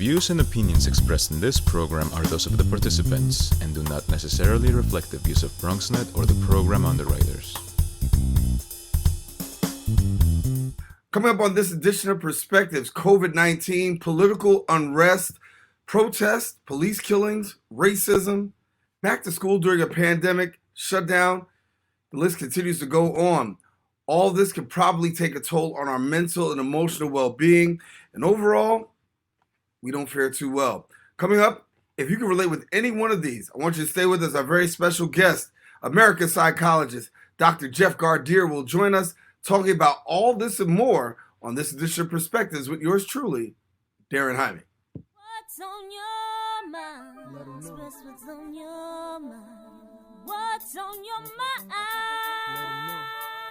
views and opinions expressed in this program are those of the participants and do not necessarily reflect the views of BronxNet or the program underwriters. Coming up on this edition of Perspectives, COVID-19, political unrest, protests, police killings, racism, back to school during a pandemic, shutdown. The list continues to go on. All this could probably take a toll on our mental and emotional well-being, and overall, we don't fare too well. Coming up, if you can relate with any one of these, I want you to stay with us. Our very special guest, American psychologist, Dr. Jeff Gardere, will join us talking about all this and more on this edition of Perspectives with yours truly, Daren Jaime. What's on your mind? Express what's on your mind. What's on your mind?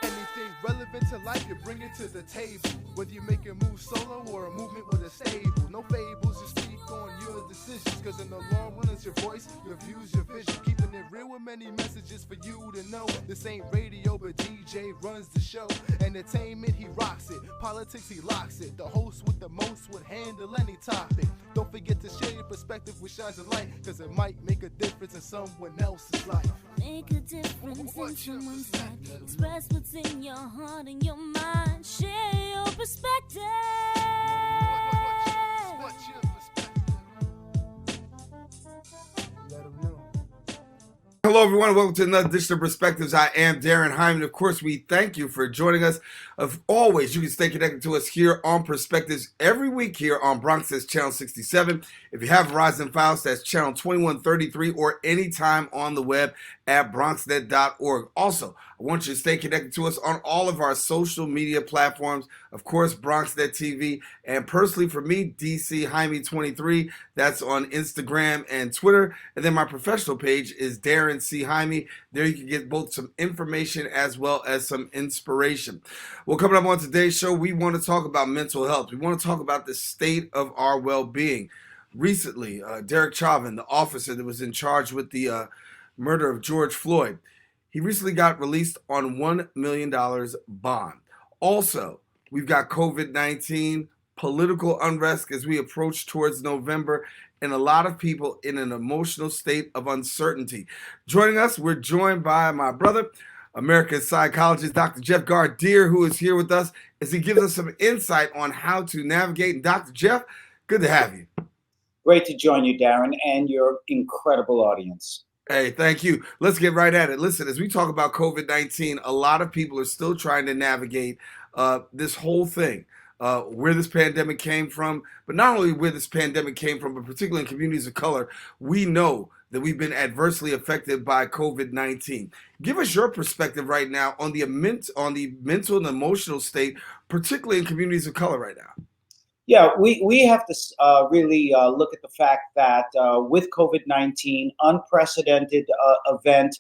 Anything relevant to life, you bring it to the table. Whether you make a move solo or a movement with a stable. No fables, you speak on your decisions. Cause in the long run, it's your voice, your views, your vision. Keeping it real with many messages for you to know. This ain't radio, but DJ runs the show. Entertainment, he rocks it. Politics, he locks it. The host with the most would handle any topic. Don't forget to share your perspective with shines of light. Cause it might make a difference in someone else's life. Make a difference in someone's life. Express what's in your heart and your mind. Share your perspective. What's your perspective? Let them know. Hello, everyone. Welcome to another edition of Perspectives. I am Daren Jaime. And of course, we thank you for joining us. Of always, you can stay connected to us here on Perspectives every week here on BronxNet's Channel 67. If you have Verizon Files, that's Channel 2133, or anytime on the web at bronxnet.org. Also, I want you to stay connected to us on all of our social media platforms. Of course, BronxNet TV, and personally for me, DC Jaime 23. That's on Instagram and Twitter. And then my professional page is Daren C. Jaime. There you can get both some information as well as some inspiration. Well, coming up on today's show, we want to talk about mental health. We want to talk about the state of our well-being. Recently, Derek Chauvin, the officer that was in charge with the murder of George Floyd, he recently got released on $1 million bond. Also, we've got COVID-19, political unrest as we approach towards November, and a lot of people in an emotional state of uncertainty. Joining us, we're joined by my brother, American psychologist, Dr. Jeff Gardere, who is here with us as he gives us some insight on how to navigate. And Dr. Jeff, good to have you. Great to join you, Daren, and your incredible audience. Hey, thank you. Let's get right at it. Listen, as we talk about COVID-19, a lot of people are still trying to navigate this whole thing, where this pandemic came from, but not only where this pandemic came from, but particularly in communities of color, we know that we've been adversely affected by COVID-19. Give us your perspective right now on the mental and emotional state, particularly in communities of color right now. Yeah, we have to really look at the fact that with COVID-19, unprecedented event,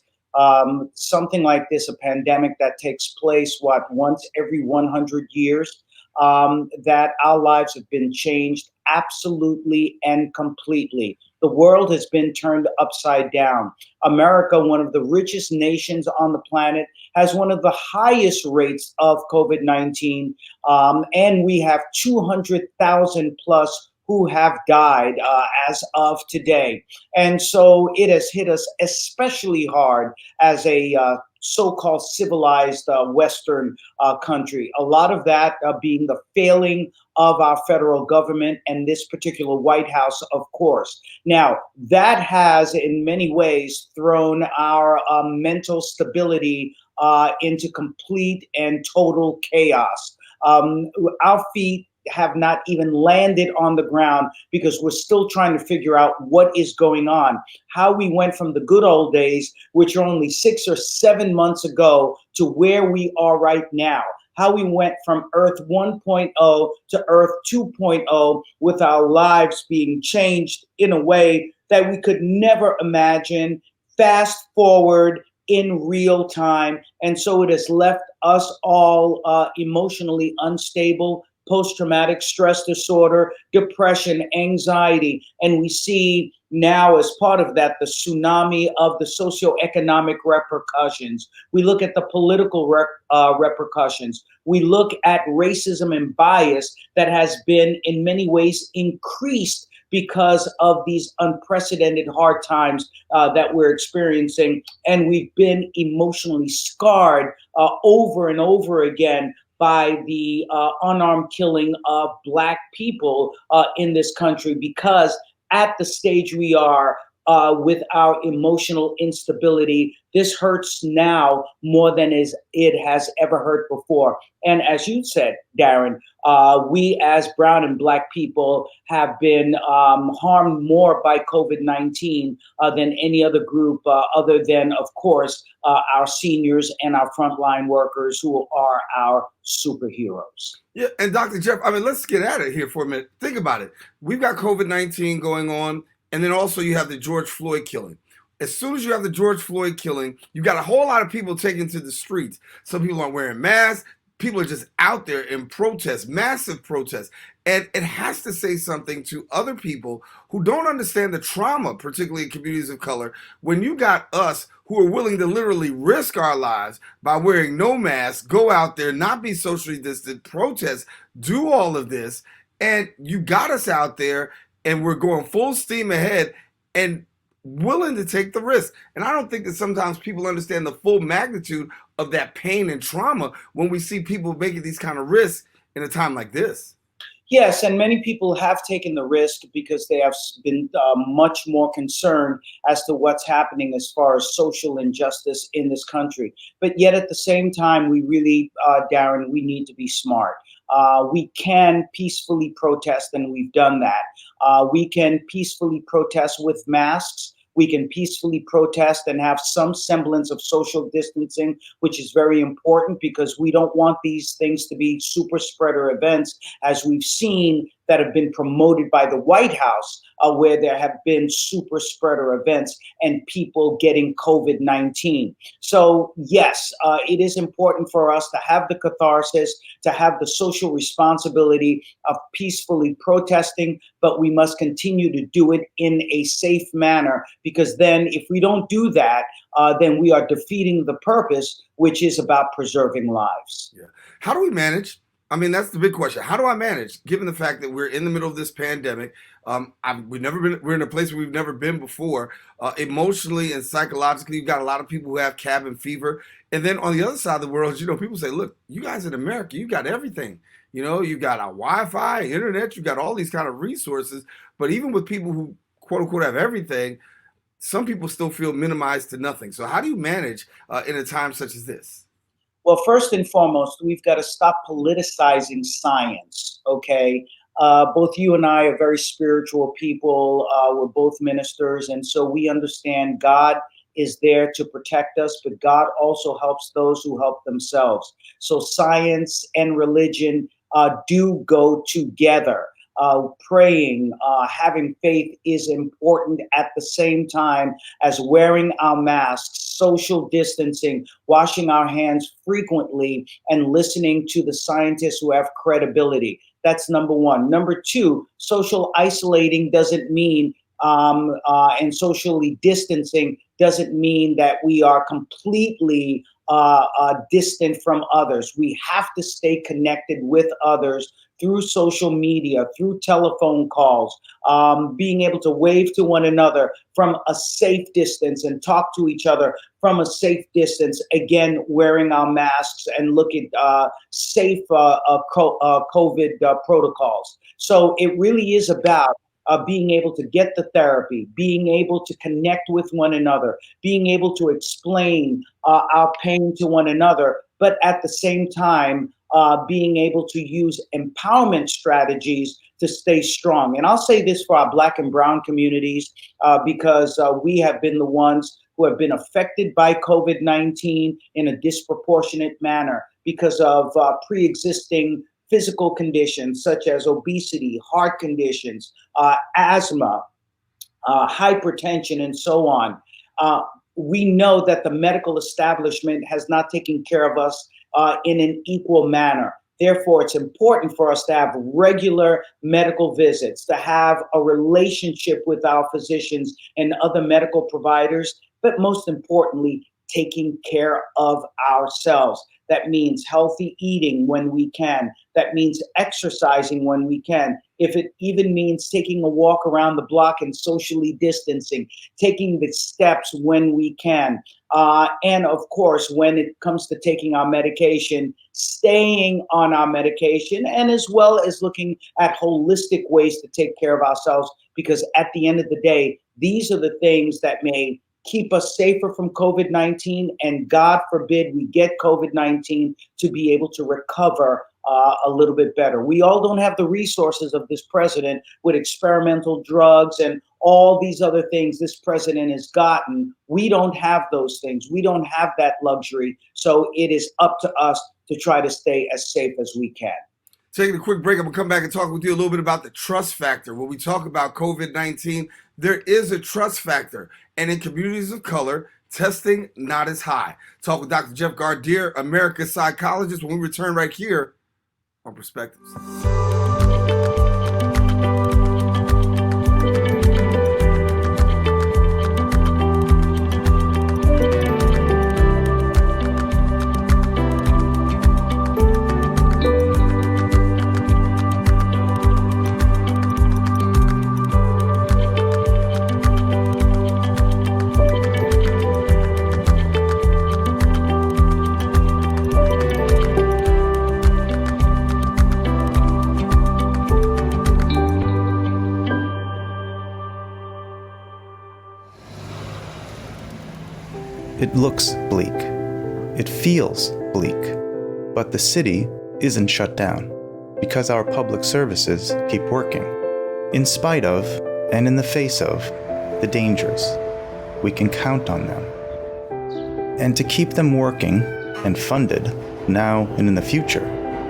something like this, a pandemic that takes place, once every 100 years, that our lives have been changed absolutely and completely. The world has been turned upside down. America, one of the richest nations on the planet, has one of the highest rates of COVID-19, and we have 200,000 plus who have died as of today. And so it has hit us especially hard as a so-called civilized Western country. A lot of that being the failing of our federal government and this particular White House, of course. Now, that has in many ways thrown our mental stability into complete and total chaos. Our feet have not even landed on the ground because we're still trying to figure out what is going on, how we went from the good old days, which are only 6 or 7 months ago, to where we are right now, how we went from Earth 1.0 to Earth 2.0 with our lives being changed in a way that we could never imagine, fast forward in real time. And so it has left us all emotionally unstable, post-traumatic stress disorder, depression, anxiety. And we see now, as part of that, the tsunami of the socioeconomic repercussions. We look at the political repercussions. We look at racism and bias that has been in many ways increased because of these unprecedented hard times that we're experiencing. And we've been emotionally scarred over and over again by the unarmed killing of Black people in this country, because at the stage we are with our emotional instability, this hurts now more than it has ever hurt before. And as you said, Daren, we as brown and Black people have been harmed more by COVID-19 than any other group, other than, of course, our seniors and our frontline workers, who are our superheroes. Yeah, and Dr. Jeff, I mean, let's get at it here for a minute. Think about it. We've got COVID-19 going on, and then also you have the George Floyd killing. As soon as you have the George Floyd killing, you got a whole lot of people taking to the streets. Some people aren't wearing masks. People are just out there in protest, massive protests. And it has to say something to other people who don't understand the trauma, particularly in communities of color, when you got us who are willing to literally risk our lives by wearing no mask, go out there, not be socially distant, protest, do all of this, and you got us out there and we're going full steam ahead and willing to take the risk. And I don't think that sometimes people understand the full magnitude of that pain and trauma when we see people making these kind of risks in a time like this. Yes, and many people have taken the risk because they have been much more concerned as to what's happening as far as social injustice in this country. But yet at the same time, we really, Daren, we need to be smart. We can peacefully protest, and we've done that. We can peacefully protest with masks. We can peacefully protest and have some semblance of social distancing, which is very important because we don't want these things to be super spreader events, as we've seen that have been promoted by the White House, where there have been super spreader events and people getting COVID-19. So yes, it is important for us to have the catharsis, to have the social responsibility of peacefully protesting, but we must continue to do it in a safe manner, because then if we don't do that, then we are defeating the purpose, which is about preserving lives. Yeah. How do we manage? I mean, that's the big question. How do I manage, given the fact that we're in the middle of this pandemic? We're in a place where we've never been before. Emotionally and psychologically, you've got a lot of people who have cabin fever. And then on the other side of the world, people say, look, you guys in America, you got everything. You got a Wi-Fi, internet, you got all these kind of resources. But even with people who, quote unquote, have everything, some people still feel minimized to nothing. So how do you manage in a time such as this? Well, first and foremost, we've got to stop politicizing science, okay? Both you and I are very spiritual people. We're both ministers, and so we understand God is there to protect us, but God also helps those who help themselves. So science and religion do go together. Praying, having faith is important at the same time as wearing our masks, social distancing, washing our hands frequently, and listening to the scientists who have credibility. That's number one. Number two, social isolating doesn't mean, and socially distancing doesn't mean that we are completely distant from others. We have to stay connected with others through social media, through telephone calls, being able to wave to one another from a safe distance and talk to each other from a safe distance, again, wearing our masks and look at safe COVID protocols. So it really is about being able to get the therapy, being able to connect with one another, being able to explain our pain to one another, but at the same time, being able to use empowerment strategies to stay strong. And I'll say this for our Black and brown communities, because we have been the ones who have been affected by COVID-19 in a disproportionate manner because of pre-existing physical conditions such as obesity, heart conditions, asthma, hypertension, and so on. We know that the medical establishment has not taken care of us in an equal manner. Therefore, it's important for us to have regular medical visits, to have a relationship with our physicians and other medical providers, but most importantly, taking care of ourselves. That means healthy eating when we can. That means exercising when we can. If it even means taking a walk around the block and socially distancing, taking the steps when we can. And of course, when it comes to taking our medication, staying on our medication, and as well as looking at holistic ways to take care of ourselves, because at the end of the day, these are the things that may keep us safer from COVID-19, and God forbid we get COVID-19, to be able to recover a little bit better. We all don't have the resources of this president with experimental drugs and all these other things this president has gotten. We don't have those things. We don't have that luxury. So it is up to us to try to stay as safe as we can. Taking a quick break, I'm going to come back and talk with you a little bit about the trust factor. When we talk about COVID-19, there is a trust factor. And in communities of color, testing not as high. Talk with Dr. Jeff Gardere, America's Psychologist, when we return right here on Perspectives. It looks bleak. It feels bleak. But the city isn't shut down because our public services keep working. In spite of, and in the face of, the dangers, we can count on them. And to keep them working and funded now and in the future,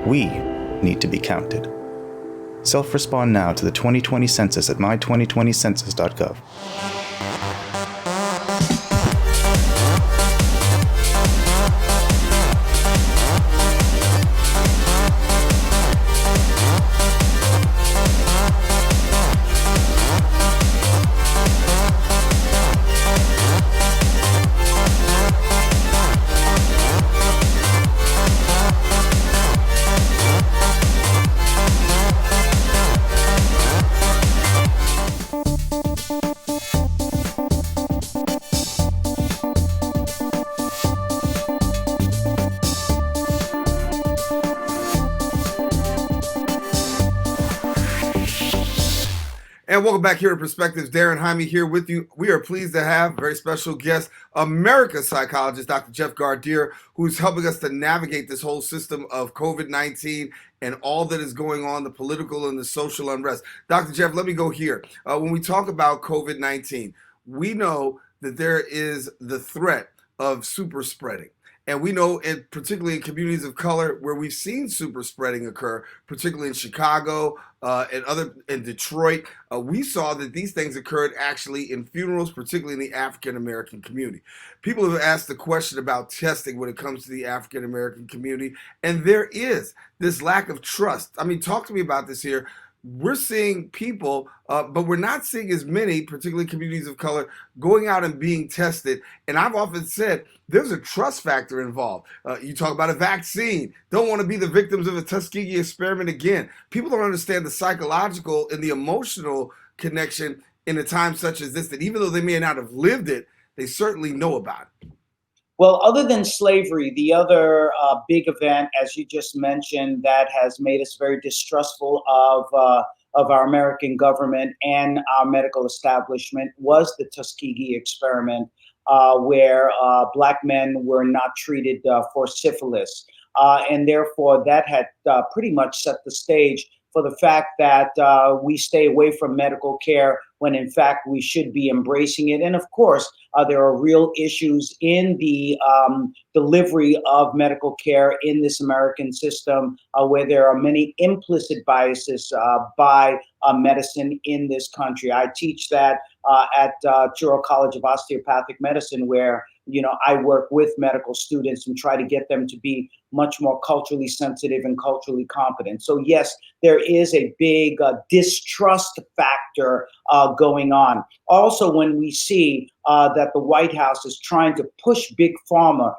we need to be counted. Self-respond now to the 2020 census at my2020census.gov. And welcome back here to Perspectives. Daren Jaime here with you. We are pleased to have a very special guest, America's Psychologist, Dr. Jeff Gardere, who's helping us to navigate this whole system of COVID-19 and all that is going on, the political and the social unrest. Dr. Jeff, let me go here. When we talk about COVID-19, we know that there is the threat of super spreading. And we know, particularly in communities of color, where we've seen super spreading occur, particularly in Chicago and in Detroit, we saw that these things occurred actually in funerals, particularly in the African American community. People have asked the question about testing when it comes to the African American community, and there is this lack of trust. I mean, talk to me about this here. We're seeing people, but we're not seeing as many, particularly communities of color, going out and being tested. And I've often said there's a trust factor involved. You talk about a vaccine. Don't want to be the victims of a Tuskegee experiment again. People don't understand the psychological and the emotional connection in a time such as this, that even though they may not have lived it, they certainly know about it. Well, other than slavery, the other big event, as you just mentioned, that has made us very distrustful of our American government and our medical establishment was the Tuskegee experiment, where Black men were not treated for syphilis. And therefore, that had pretty much set the stage for the fact that we stay away from medical care when in fact we should be embracing it. And of course, there are real issues in the delivery of medical care in this American system, where there are many implicit biases by medicine in this country. I teach that at Touro College of Osteopathic Medicine, where I work with medical students and try to get them to be much more culturally sensitive and culturally competent. So yes, there is a big distrust factor going on. Also, when we see that the White House is trying to push big pharma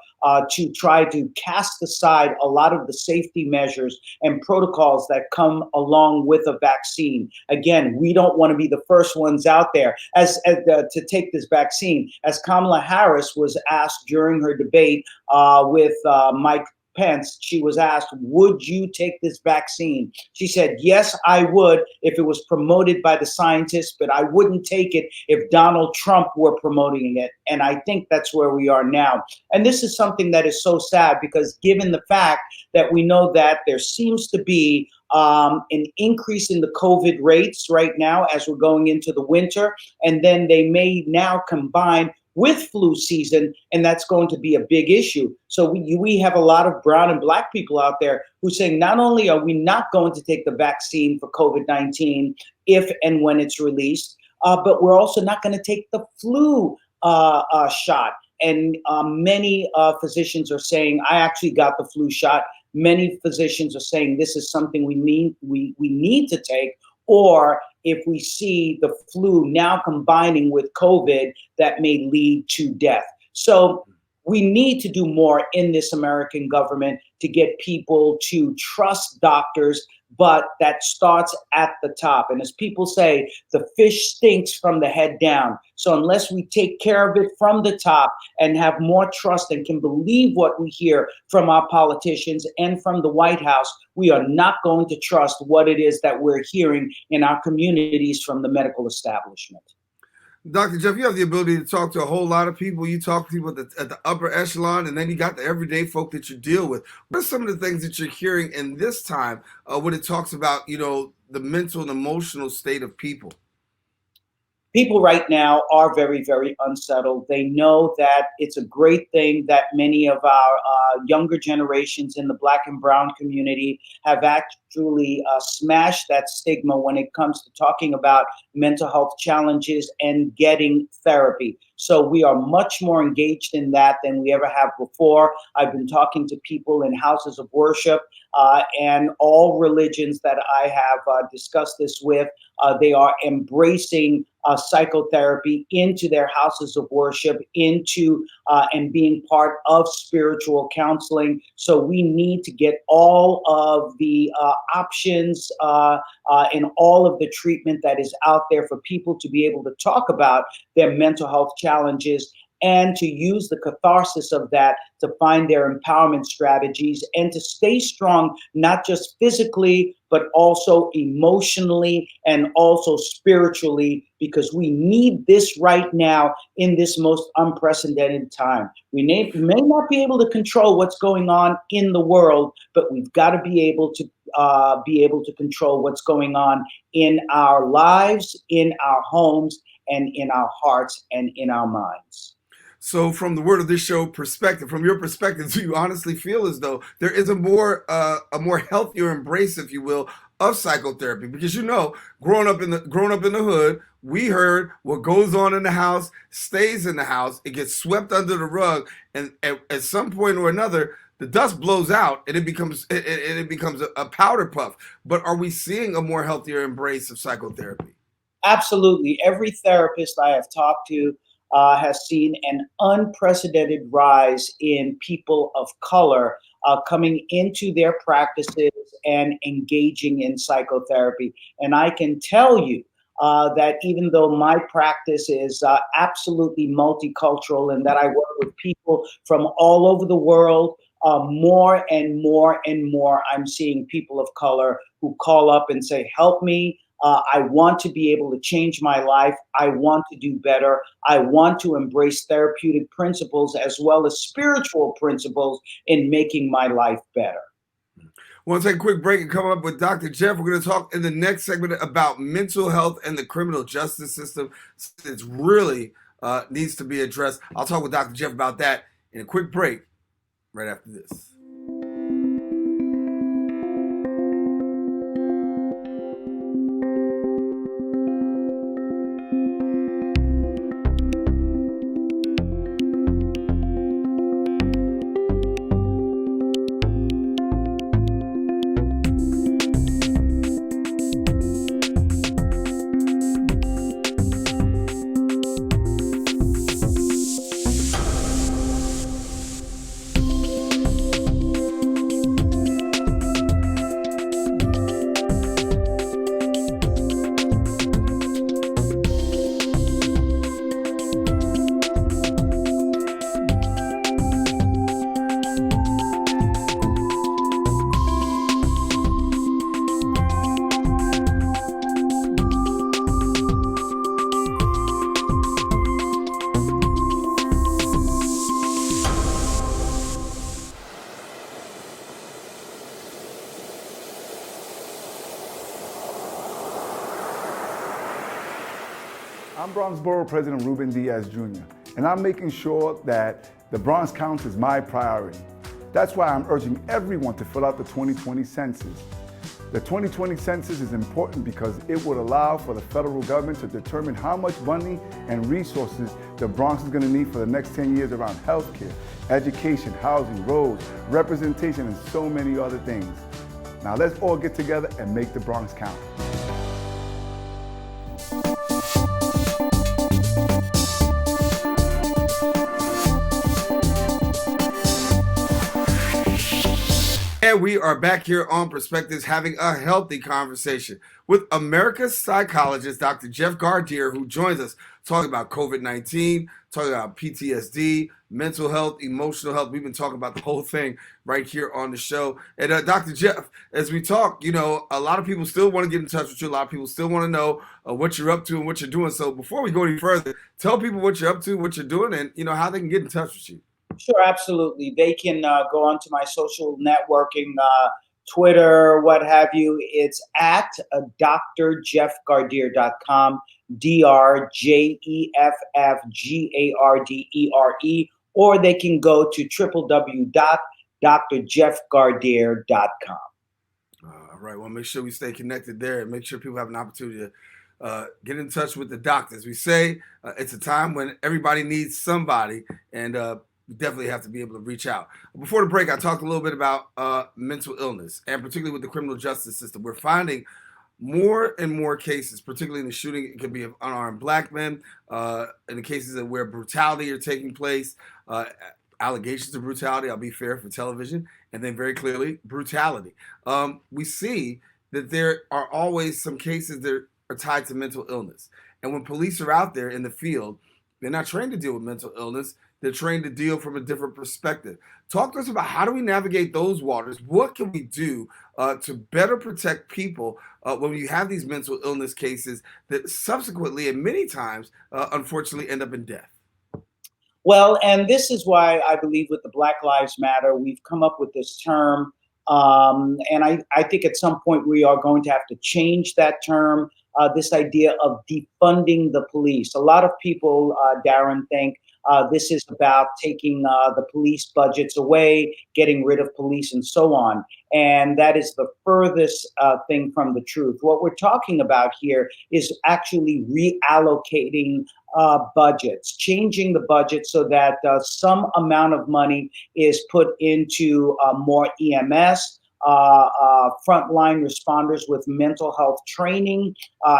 to try to cast aside a lot of the safety measures and protocols that come along with a vaccine. Again, we don't want to be the first ones out there to take this vaccine. As Kamala Harris was asked during her debate with Mike Pence, she was asked, would you take this vaccine? She said, yes, I would if it was promoted by the scientists, but I wouldn't take it if Donald Trump were promoting it. And I think that's where we are now. And this is something that is so sad, because given the fact that we know that there seems to be an increase in the COVID rates right now as we're going into the winter, and then they may now combine with flu season, and that's going to be a big issue. So we have a lot of brown and black people out there who saying, not only are we not going to take the vaccine for COVID-19 if and when it's released, but we're also not going to take the flu shot. And many physicians are saying, I actually got the flu shot. Many physicians are saying this is something we need to take. Or if we see the flu now combining with COVID, that may lead to death. So we need to do more in this American government to get people to trust doctors, but that starts at the top. And as people say, the fish stinks from the head down. So unless we take care of it from the top and have more trust and can believe what we hear from our politicians and from the White House, we are not going to trust what it is that we're hearing in our communities from the medical establishment. Dr. Jeff, you have the ability to talk to a whole lot of people. You talk to people at the upper echelon, and then you got the everyday folk that you deal with. What are some of the things that you're hearing in this time when it talks about, the mental and emotional state of people? People right now are very, very unsettled. They know that it's a great thing that many of our younger generations in the Black and Brown community have actually smashed that stigma when it comes to talking about mental health challenges and getting therapy. So we are much more engaged in that than we ever have before. I've been talking to people in houses of worship and all religions that I have discussed this with. They are embracing psychotherapy into their houses of worship, into and being part of spiritual counseling. So we need to get all of the options and all of the treatment that is out there for people to be able to talk about their mental health challenges and to use the catharsis of that to find their empowerment strategies and to stay strong, not just physically, but also emotionally and also spiritually, because we need this right now in this most unprecedented time. We may not be able to control what's going on in the world, but we've got to be able to control what's going on in our lives, in our homes, and in our hearts and in our minds. So from the word of this show perspective, from your perspective, do you honestly feel as though there is a more healthier embrace, if you will, of psychotherapy? Because growing up in the hood, we heard what goes on in the house stays in the house. It gets swept under the rug, and at some point or another, the dust blows out and it becomes a powder puff. But are we seeing a more healthier embrace of psychotherapy? Absolutely. Every therapist I have talked to has seen an unprecedented rise in people of color coming into their practices and engaging in psychotherapy. And I can tell you that even though my practice is absolutely multicultural and that I work with people from all over the world, more and more and more, I'm seeing people of color who call up and say, help me. I want to be able to change my life. I want to do better. I want to embrace therapeutic principles as well as spiritual principles in making my life better. We'll take a quick break and come up with Dr. Jeff. We're going to talk in the next segment about mental health and the criminal justice system. It really needs to be addressed. I'll talk with Dr. Jeff about that in a quick break right after this. Bronx Borough President Ruben Diaz Jr., and I'm making sure that the Bronx counts is my priority. That's why I'm urging everyone to fill out the 2020 census. The 2020 census is important because it would allow for the federal government to determine how much money and resources the Bronx is going to need for the next 10 years around healthcare, education, housing, roads, representation, and so many other things. Now let's all get together and make the Bronx count. And we are back here on Perspectives having a healthy conversation with America's psychologist, Dr. Jeff Gardere, who joins us talking about COVID-19, talking about PTSD, mental health, emotional health. We've been talking about the whole thing right here on the show. And Dr. Jeff, as we talk, you know, a lot of people still want to get in touch with you. A lot of people still want to know what you're up to and what you're doing. So before we go any further, tell people what you're up to, what you're doing, and, you know, how they can get in touch with you. Sure, absolutely. They can go onto my social networking, Twitter, what have you. It's at drjeffgardere.com, DRJEFFGARDERE, or they can go to www.drjeffgardere.com. All right. Well, make sure we stay connected there and make sure people have an opportunity to get in touch with the doctors. We say it's a time when everybody needs somebody, and we definitely have to be able to reach out. Before the break, I talked a little bit about mental illness, and particularly with the criminal justice system. We're finding more and more cases, particularly in the shooting. It could be of unarmed black men, in the cases of where brutality are taking place, allegations of brutality, I'll be fair, for television, and then very clearly brutality. We see that there are always some cases that are tied to mental illness. And when police are out there in the field, they're not trained to deal with mental illness. They're trained to deal from a different perspective. Talk to us about how do we navigate those waters? What can we do to better protect people when you have these mental illness cases that subsequently and many times, unfortunately, end up in death? Well, and this is why I believe with the Black Lives Matter, we've come up with this term. And I think at some point we are going to have to change that term, this idea of defunding the police. A lot of people, Daren, think this is about taking the police budgets away, getting rid of police, and so on. And that is the furthest thing from the truth. What we're talking about here is actually reallocating budgets, changing the budget so that some amount of money is put into more EMS, frontline responders with mental health training,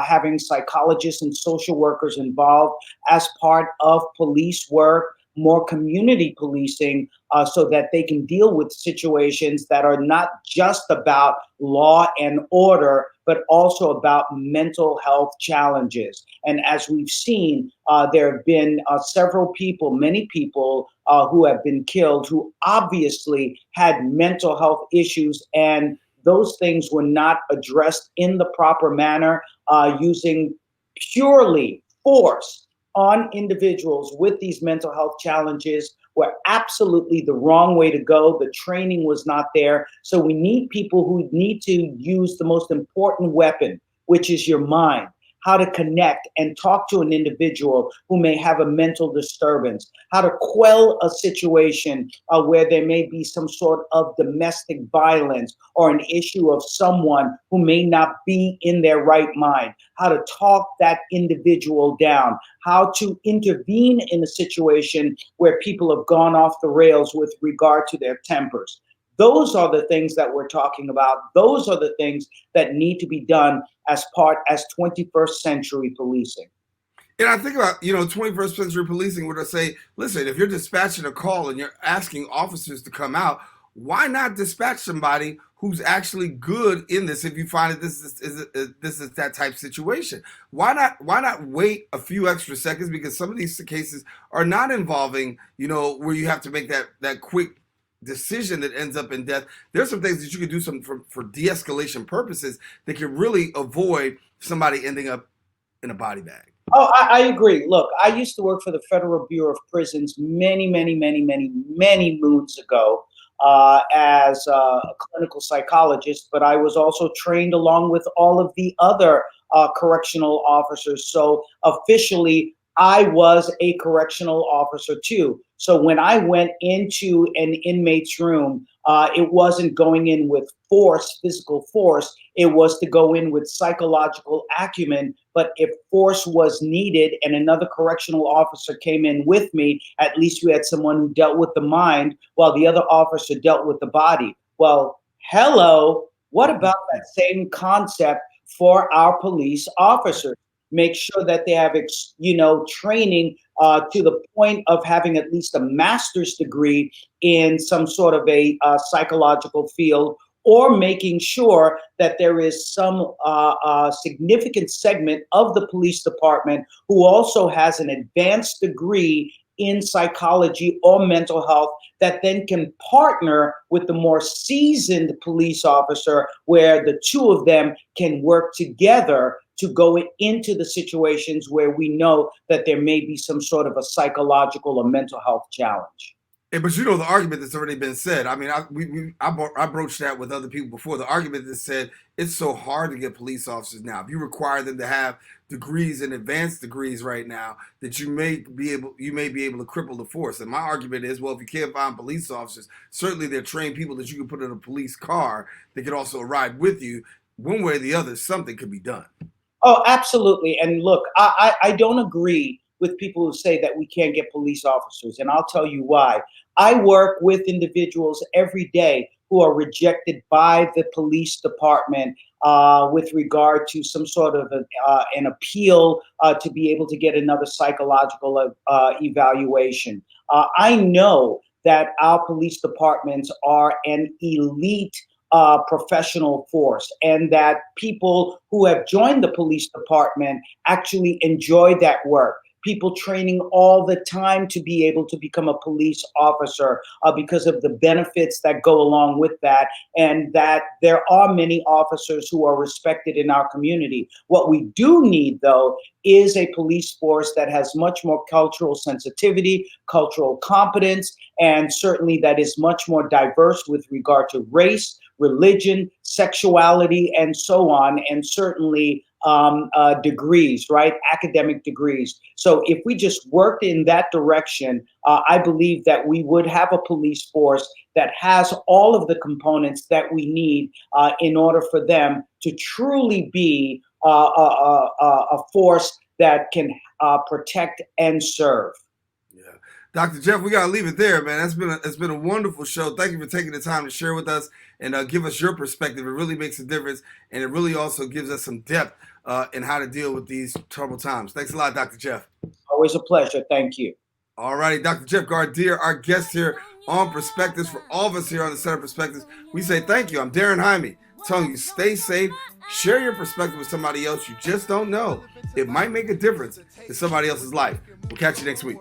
having psychologists and social workers involved as part of police work, more community policing, so that they can deal with situations that are not just about law and order, but also about mental health challenges. And as we've seen, there have been several people, many people who have been killed who obviously had mental health issues, and those things were not addressed in the proper manner, using purely force on individuals with these mental health challenges were absolutely the wrong way to go. The training was not there. So we need people who need to use the most important weapon, which is your mind. How to connect and talk to an individual who may have a mental disturbance, how to quell a situation where there may be some sort of domestic violence or an issue of someone who may not be in their right mind, how to talk that individual down, how to intervene in a situation where people have gone off the rails with regard to their tempers. Those are the things that we're talking about. Those are the things that need to be done as 21st century policing. And I think about, 21st century policing, where they say, listen, if you're dispatching a call and you're asking officers to come out, why not dispatch somebody who's actually good in this if you find that this is that type of situation? Why not wait a few extra seconds? Because some of these cases are not involving, where you have to make that quick decision that ends up in death. There's some things that you can do for de-escalation purposes that can really avoid somebody ending up in a body bag. Oh, I agree. Look, I used to work for the Federal Bureau of Prisons many moons ago as a clinical psychologist, but I was also trained along with all of the other correctional officers. So officially, I was a correctional officer too. So when I went into an inmate's room, it wasn't going in with force, physical force. It was to go in with psychological acumen. But if force was needed and another correctional officer came in with me, at least we had someone who dealt with the mind while the other officer dealt with the body. Well, hello, what about that same concept for our police officers? Make sure that they have, training to the point of having at least a master's degree in some sort of a psychological field, or making sure that there is some significant segment of the police department who also has an advanced degree in psychology or mental health that then can partner with the more seasoned police officer, where the two of them can work together to go into the situations where we know that there may be some sort of a psychological or mental health challenge. Yeah, but you know the argument that's already been said. I mean, I broached that with other people before. The argument that said it's so hard to get police officers now. If you require them to have degrees and advanced degrees right now, that you may be able to cripple the force. And my argument is, well, if you can't find police officers, certainly they're trained people that you can put in a police car that could also ride with you. One way or the other, something could be done. Oh, absolutely. And look, I don't agree with people who say that we can't get police officers, and I'll tell you why. I work with individuals every day who are rejected by the police department with regard to some sort of an appeal to be able to get another psychological evaluation. I know that our police departments are an elite professional force, and that people who have joined the police department actually enjoy that work. People training all the time to be able to become a police officer because of the benefits that go along with that, and that there are many officers who are respected in our community. What we do need, though, is a police force that has much more cultural sensitivity, cultural competence, and certainly that is much more diverse with regard to race, religion, sexuality, and so on, and certainly degrees, right? Academic degrees. So if we just worked in that direction, I believe that we would have a police force that has all of the components that we need in order for them to truly be a force that can protect and serve. Dr. Jeff, we gotta leave it there, man. It's been a wonderful show. Thank you for taking the time to share with us and give us your perspective. It really makes a difference, and it really also gives us some depth in how to deal with these troubled times. Thanks a lot, Dr. Jeff. Always a pleasure. Thank you. All righty, Dr. Jeff Gardere, our guest here on Perspectives. For all of us here on the Center of Perspectives, we say thank you. I'm Daren Jaime, telling you stay safe, share your perspective with somebody else. You just don't know. It might make a difference in somebody else's life. We'll catch you next week.